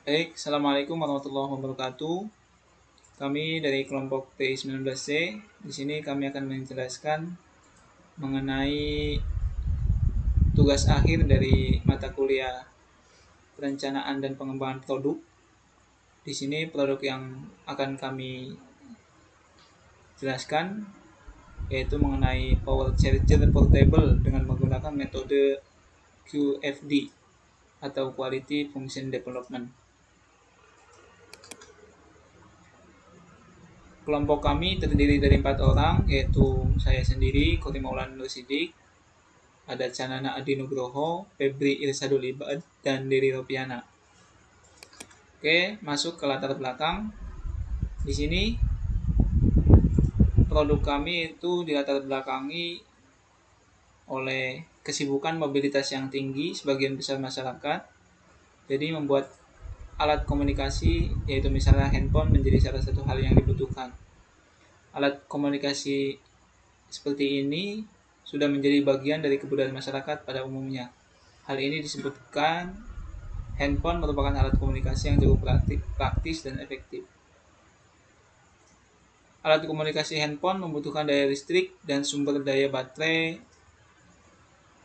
Baik, Assalamualaikum warahmatullahi wabarakatuh. Kami dari kelompok TI19C. Di sini kami akan menjelaskan mengenai tugas akhir dari mata kuliah perencanaan dan pengembangan produk. Di sini produk yang akan kami jelaskan yaitu mengenai power charger portable dengan menggunakan metode QFD atau Quality Function Development. Kelompok kami terdiri dari 4 orang, yaitu saya sendiri, Kori Maulan Nur Sidik, ada Canana Adi Nugroho, Febri Irsadul Ibad, dan Diri Ropiana. Oke, masuk ke latar belakang. Di sini produk kami itu dilatar belakangi oleh kesibukan mobilitas yang tinggi sebagian besar masyarakat. Jadi membuat alat komunikasi, yaitu misalnya handphone, menjadi salah satu hal yang dibutuhkan. Alat komunikasi seperti ini sudah menjadi bagian dari kebudayaan masyarakat pada umumnya. Hal ini disebutkan handphone merupakan alat komunikasi yang cukup praktis dan efektif. Alat komunikasi handphone membutuhkan daya listrik dan sumber daya baterai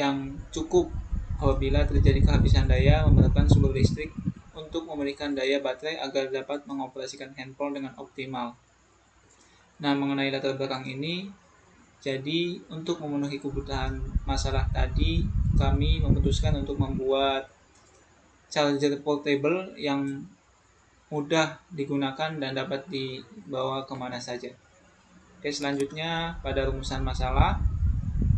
yang cukup. Apabila terjadi kehabisan daya, memerlukan sumber listrik untuk memberikan daya baterai agar dapat mengoperasikan handphone dengan optimal. Nah, mengenai latar belakang ini, jadi untuk memenuhi kebutuhan masalah tadi, kami memutuskan untuk membuat charger portable yang mudah digunakan dan dapat dibawa kemana saja. Oke, selanjutnya pada rumusan masalah.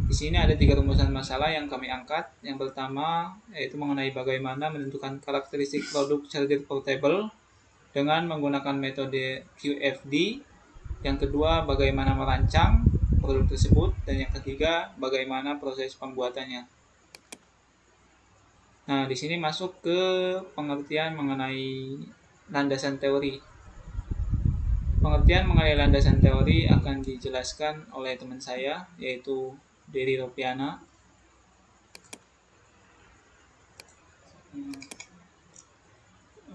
Di sini ada 3 rumusan masalah yang kami angkat. Yang pertama yaitu mengenai bagaimana menentukan karakteristik produk charger portable dengan menggunakan metode QFD. Yang kedua, bagaimana merancang produk tersebut, dan yang ketiga, bagaimana proses pembuatannya. Nah, di sini masuk ke pengertian mengenai landasan teori. Pengertian mengenai landasan teori akan dijelaskan oleh teman saya, yaitu Deri Ropiana.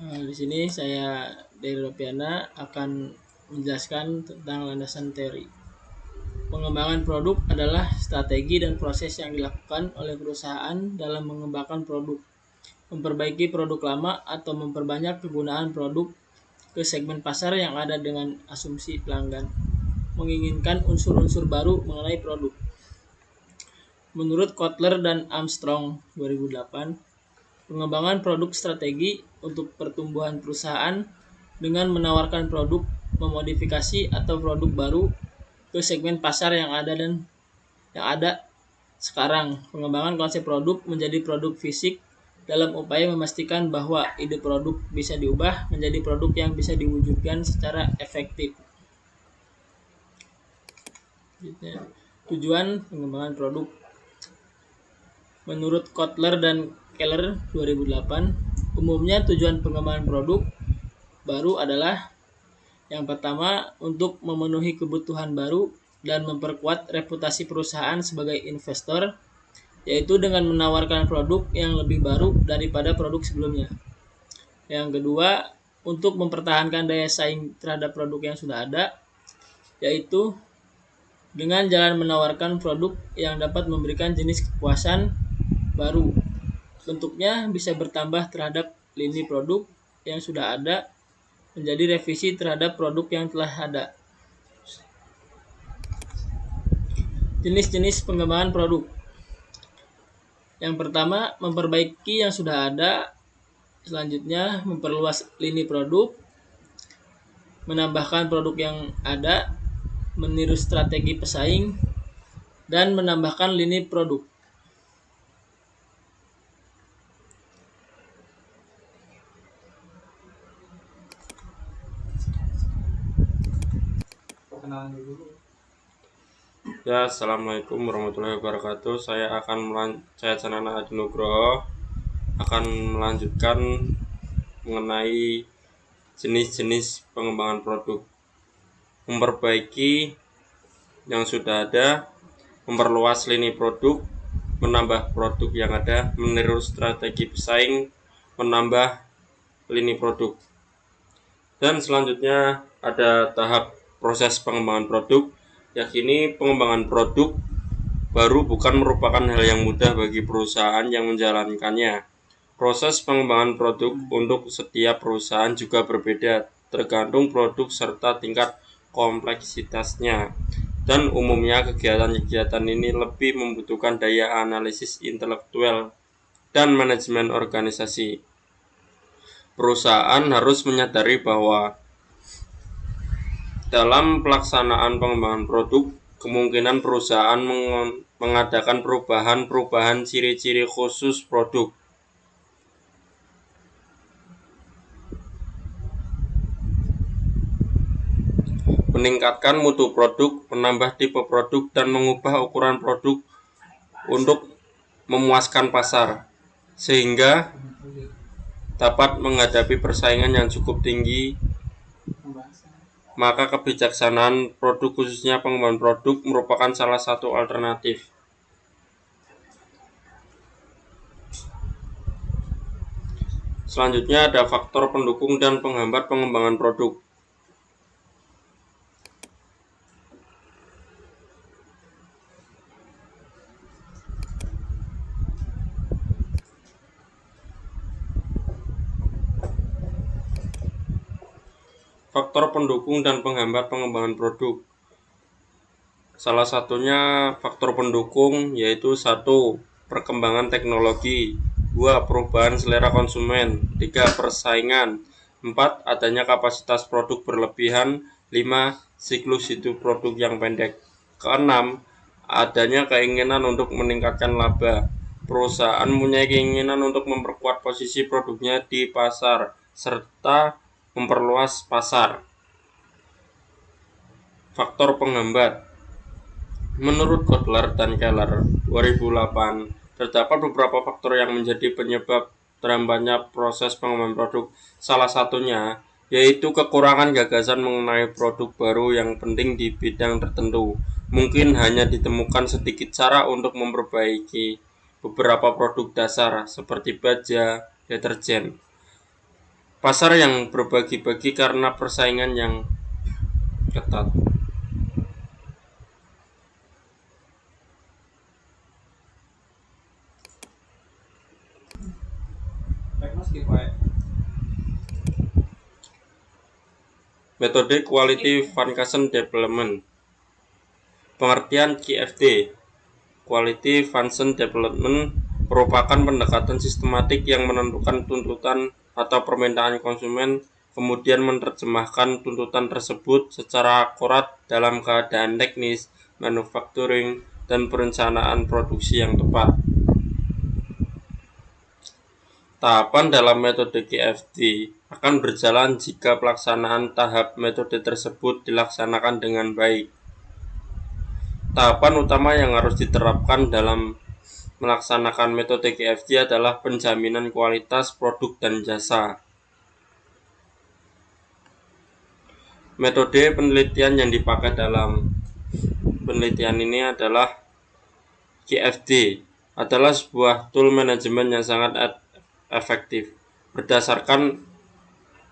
Di sini saya Deri Ropiana akan menjelaskan tentang landasan teori. Pengembangan produk adalah strategi dan proses yang dilakukan oleh perusahaan dalam mengembangkan produk, memperbaiki produk lama atau memperbanyak kegunaan produk ke segmen pasar yang ada dengan asumsi pelanggan, menginginkan unsur-unsur baru mengenai produk. Menurut Kotler dan Armstrong 2008, pengembangan produk strategi untuk pertumbuhan perusahaan dengan menawarkan produk memodifikasi atau produk baru ke segmen pasar yang ada sekarang. Pengembangan konsep produk menjadi produk fisik dalam upaya memastikan bahwa ide produk bisa diubah menjadi produk yang bisa diwujudkan secara efektif. Tujuan pengembangan produk menurut Kotler dan Keller 2008, umumnya tujuan pengembangan produk baru adalah yang pertama, untuk memenuhi kebutuhan baru dan memperkuat reputasi perusahaan sebagai investor, yaitu dengan menawarkan produk yang lebih baru daripada produk sebelumnya. Yang kedua, untuk mempertahankan daya saing terhadap produk yang sudah ada, yaitu dengan jalan menawarkan produk yang dapat memberikan jenis kepuasan baru. Bentuknya bisa bertambah terhadap lini produk yang sudah ada, menjadi revisi terhadap produk yang telah ada. Jenis-jenis pengembangan produk. Yang pertama, memperbaiki yang sudah ada. Selanjutnya, memperluas lini produk, menambahkan produk yang ada, meniru strategi pesaing, dan menambahkan lini produk. Ya, assalamualaikum warahmatullahi wabarakatuh. Saya Canana Adi Nugroho akan melanjutkan mengenai jenis-jenis pengembangan produk. Memperbaiki yang sudah ada, memperluas lini produk, menambah produk yang ada, meniru strategi pesaing, menambah lini produk. Dan selanjutnya ada tahap proses pengembangan produk. Yakini pengembangan produk baru bukan merupakan hal yang mudah bagi perusahaan yang menjalankannya. Proses pengembangan produk untuk setiap perusahaan juga berbeda, tergantung produk serta tingkat kompleksitasnya. Dan umumnya kegiatan-kegiatan ini lebih membutuhkan daya analisis intelektual dan manajemen organisasi. Perusahaan harus menyadari bahwa dalam pelaksanaan pengembangan produk, kemungkinan perusahaan mengadakan perubahan-perubahan ciri-ciri khusus produk. Meningkatkan mutu produk, menambah tipe produk, dan mengubah ukuran produk untuk memuaskan pasar, sehingga dapat menghadapi persaingan yang cukup tinggi. Maka kebijaksanaan produk, khususnya pengembangan produk, merupakan salah satu alternatif. Selanjutnya ada faktor pendukung dan penghambat pengembangan produk. Faktor pendukung dan penghambat pengembangan produk. Salah satunya faktor pendukung yaitu 1. Perkembangan teknologi, 2. Perubahan selera konsumen, 3. Persaingan, 4. Adanya kapasitas produk berlebihan, 5. Siklus hidup produk yang pendek, 6. Adanya keinginan untuk meningkatkan laba. Perusahaan mempunyai keinginan untuk memperkuat posisi produknya di pasar serta memperluas pasar. Faktor penghambat. Menurut Kotler dan Keller 2008, terdapat beberapa faktor yang menjadi penyebab terhambatnya proses pengembangan produk. Salah satunya yaitu kekurangan gagasan mengenai produk baru yang penting di bidang tertentu. Mungkin hanya ditemukan sedikit cara untuk memperbaiki beberapa produk dasar seperti baja, deterjen. Pasar yang berbagi-bagi karena persaingan yang ketat. Metode Quality Function Development. Pengertian QFD. Quality Function Development merupakan pendekatan sistematik yang menentukan tuntutan atau permintaan konsumen, kemudian menerjemahkan tuntutan tersebut secara akurat dalam keadaan teknis, manufacturing, dan perencanaan produksi yang tepat. Tahapan dalam metode QFD akan berjalan jika pelaksanaan tahap metode tersebut dilaksanakan dengan baik. Tahapan utama yang harus diterapkan dalam melaksanakan metode QFD adalah penjaminan kualitas produk dan jasa. Metode penelitian yang dipakai dalam penelitian ini adalah QFD adalah sebuah tool manajemen yang sangat efektif berdasarkan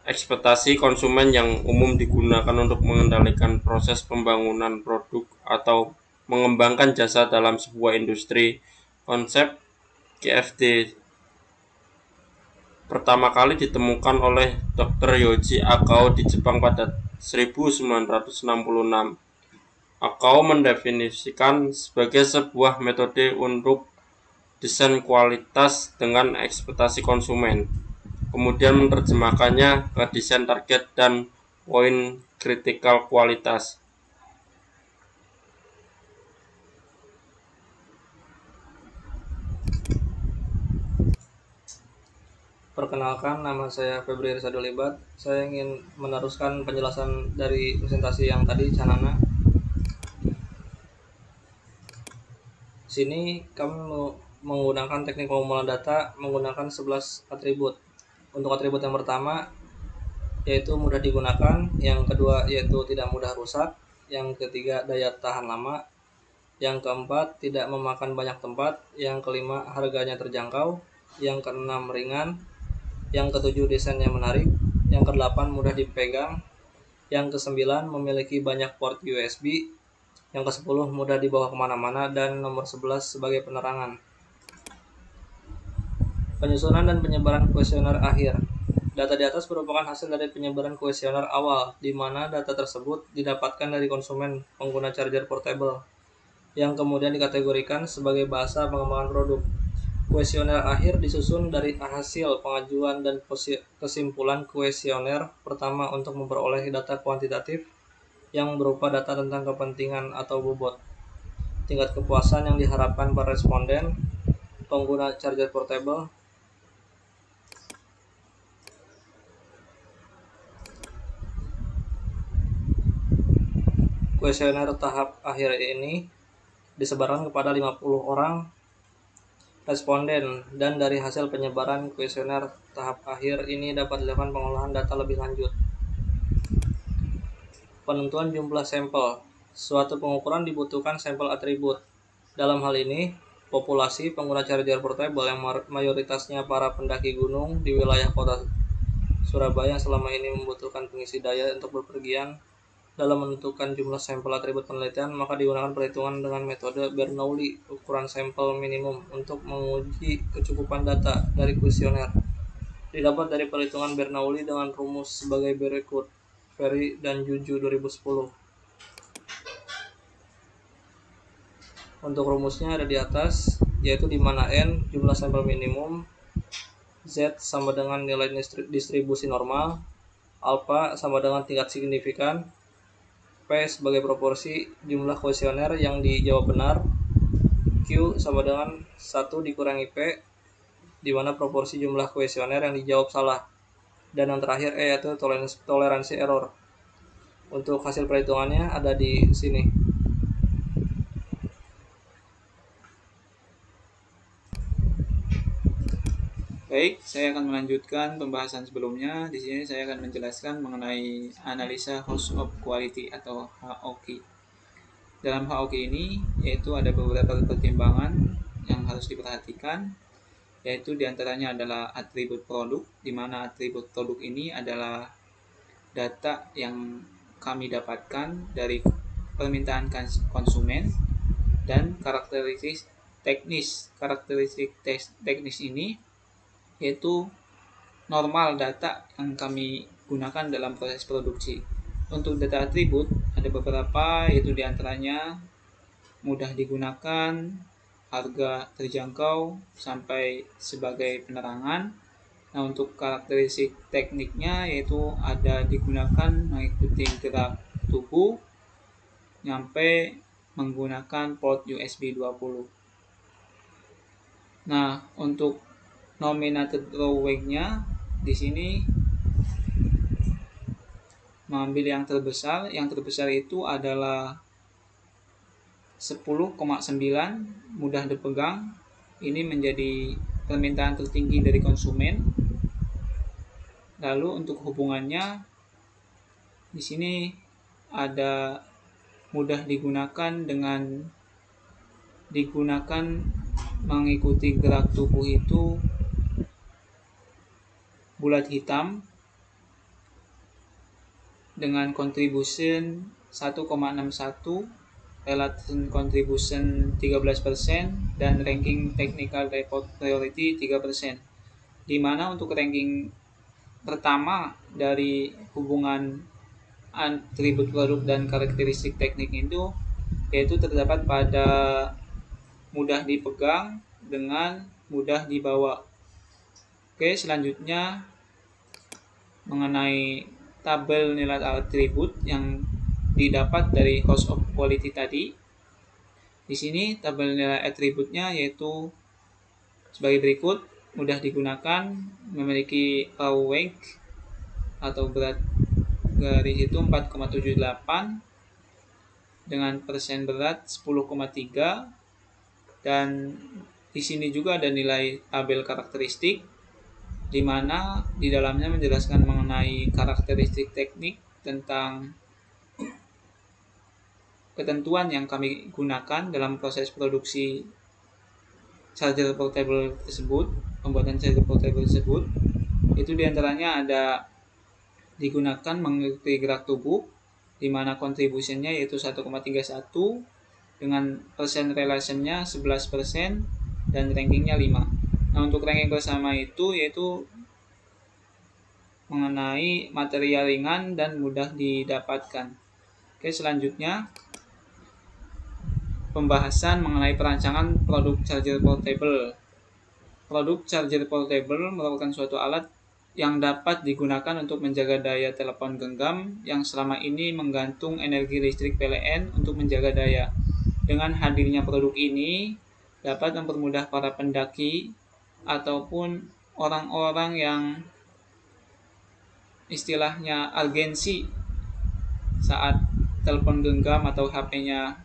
ekspektasi konsumen yang umum digunakan untuk mengendalikan proses pembangunan produk atau mengembangkan jasa dalam sebuah industri. Konsep QFD pertama kali ditemukan oleh Dr. Yoji Akao di Jepang pada 1966. Akao mendefinisikan sebagai sebuah metode untuk desain kualitas dengan ekspektasi konsumen, kemudian menerjemahkannya ke desain target dan poin kritikal kualitas. Perkenalkan, nama saya Febri Rizado Libat. Saya ingin meneruskan penjelasan dari presentasi yang tadi, Canana. Sini kami menggunakan teknik pengumpulan data menggunakan 11 atribut. Untuk atribut yang pertama yaitu mudah digunakan, yang kedua yaitu tidak mudah rusak, yang ketiga daya tahan lama, yang keempat tidak memakan banyak tempat, yang kelima harganya terjangkau, yang keenam ringan, Yang ketujuh, desainnya menarik. Yang kedelapan, mudah dipegang. Yang kesembilan, memiliki banyak port USB. Yang kesepuluh, mudah dibawa kemana-mana. Dan nomor 11, sebagai penerangan. Penyusunan dan penyebaran kuesioner akhir. Data di atas merupakan hasil dari penyebaran kuesioner awal, di mana data tersebut didapatkan dari konsumen pengguna charger portable, yang kemudian dikategorikan sebagai bahasa pengembangan produk. Kuesioner akhir disusun dari hasil pengajuan dan kesimpulan kuesioner pertama untuk memperoleh data kuantitatif yang berupa data tentang kepentingan atau bobot, tingkat kepuasan yang diharapkan per responden, pengguna charger portable. Kuesioner tahap akhir ini disebarkan kepada 50 orang responden, dan dari hasil penyebaran kuesioner tahap akhir ini dapat dilakukan pengolahan data lebih lanjut. Penentuan jumlah sampel. Suatu pengukuran dibutuhkan sampel atribut. Dalam hal ini, populasi pengguna charger portable yang mayoritasnya para pendaki gunung di wilayah kota Surabaya yang selama ini membutuhkan pengisi daya untuk bepergian. Dalam menentukan jumlah sampel atribut penelitian, maka digunakan perhitungan dengan metode Bernoulli, ukuran sampel minimum, untuk menguji kecukupan data dari kuesioner. Didapat dari perhitungan Bernoulli dengan rumus sebagai berikut. Ferry dan Juju 2010. Untuk rumusnya ada di atas, yaitu di mana N jumlah sampel minimum, Z sama dengan nilai distribusi normal, alpha sama dengan tingkat signifikan, P sebagai proporsi jumlah kuesioner yang dijawab benar, Q sama dengan 1 dikurangi P, di mana proporsi jumlah kuesioner yang dijawab salah, dan yang terakhir E yaitu toleransi error. Untuk hasil perhitungannya ada di sini. Baik, saya akan melanjutkan pembahasan sebelumnya. Di sini saya akan menjelaskan mengenai analisa host of quality atau HOQ. Dalam HOQ ini yaitu ada beberapa pertimbangan yang harus diperhatikan, yaitu diantaranya adalah atribut produk, di mana atribut produk ini adalah data yang kami dapatkan dari permintaan konsumen, dan karakteristik teknis ini yaitu normal data yang kami gunakan dalam proses produksi. Untuk data atribut ada beberapa, yaitu diantaranya mudah digunakan, harga terjangkau, sampai sebagai penerangan. Nah, untuk karakteristik tekniknya yaitu ada digunakan mengikuti gerak tubuh, nyampe menggunakan port USB 20. Nah, untuk nominated row weight-nya di sini mengambil yang terbesar. Yang terbesar itu adalah 10,9, mudah dipegang. Ini menjadi permintaan tertinggi dari konsumen. Lalu untuk hubungannya di sini ada mudah digunakan mengikuti gerak tubuh itu bulat hitam dengan contribution 1,61, relative contribution 13%, dan ranking technical report priority 3%. Di mana untuk ranking pertama dari hubungan atribut produk dan karakteristik teknik itu yaitu terdapat pada mudah dipegang dengan mudah dibawa. Oke, selanjutnya mengenai tabel nilai atribut yang didapat dari host of quality tadi. Di sini tabel nilai atributnya yaitu sebagai berikut: mudah digunakan, memiliki raw weight atau berat garis itu 4,78 dengan persen berat 10,3, dan di sini juga ada nilai tabel karakteristik, di mana di dalamnya menjelaskan mengenai karakteristik teknik tentang ketentuan yang kami gunakan dalam proses produksi charger portable tersebut, pembuatan charger portable tersebut. Itu diantaranya ada digunakan mengikuti gerak tubuh, di mana kontribusinya yaitu 1,31 dengan persen relationnya 11% dan rankingnya 5. Nah, untuk ranking bersama itu yaitu mengenai material ringan dan mudah didapatkan. Oke, selanjutnya pembahasan mengenai perancangan produk charger portable. Produk charger portable merupakan suatu alat yang dapat digunakan untuk menjaga daya telepon genggam yang selama ini menggantung energi listrik PLN untuk menjaga daya. Dengan hadirnya produk ini dapat mempermudah para pendaki ataupun orang-orang yang istilahnya urgensi saat telepon genggam atau HP-nya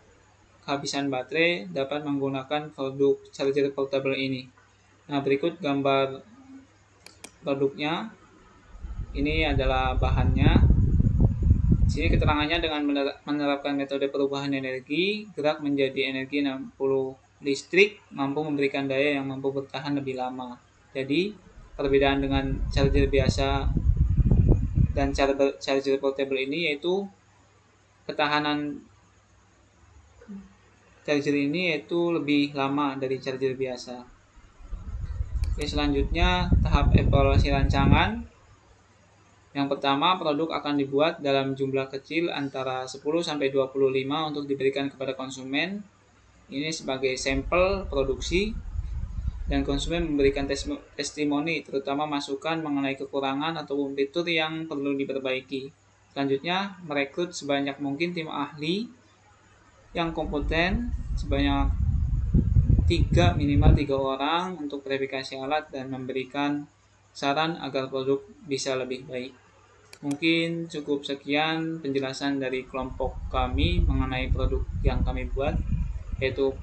kehabisan baterai dapat menggunakan produk charger portable ini. Nah, berikut gambar produknya. Ini adalah bahannya. Sini keterangannya dengan menerapkan metode perubahan energi, gerak menjadi energi 60 listrik, mampu memberikan daya yang mampu bertahan lebih lama. Jadi, perbedaan dengan charger biasa dan charger portable ini yaitu ketahanan charger ini yaitu lebih lama dari charger biasa. Oke, selanjutnya tahap evaluasi rancangan. Yang pertama, produk akan dibuat dalam jumlah kecil antara 10-25 untuk diberikan kepada konsumen. Ini sebagai sampel produksi dan konsumen memberikan testimoni, terutama masukan mengenai kekurangan atau fitur yang perlu diperbaiki. Selanjutnya, merekrut sebanyak mungkin tim ahli yang kompeten sebanyak minimal 3 orang untuk verifikasi alat dan memberikan saran agar produk bisa lebih baik. Mungkin cukup sekian penjelasan dari kelompok kami mengenai produk yang kami buat, yaitu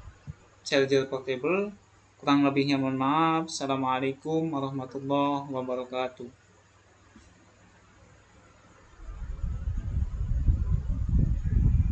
charger portable. Kurang lebihnya mohon maaf. Assalamualaikum warahmatullahi wabarakatuh.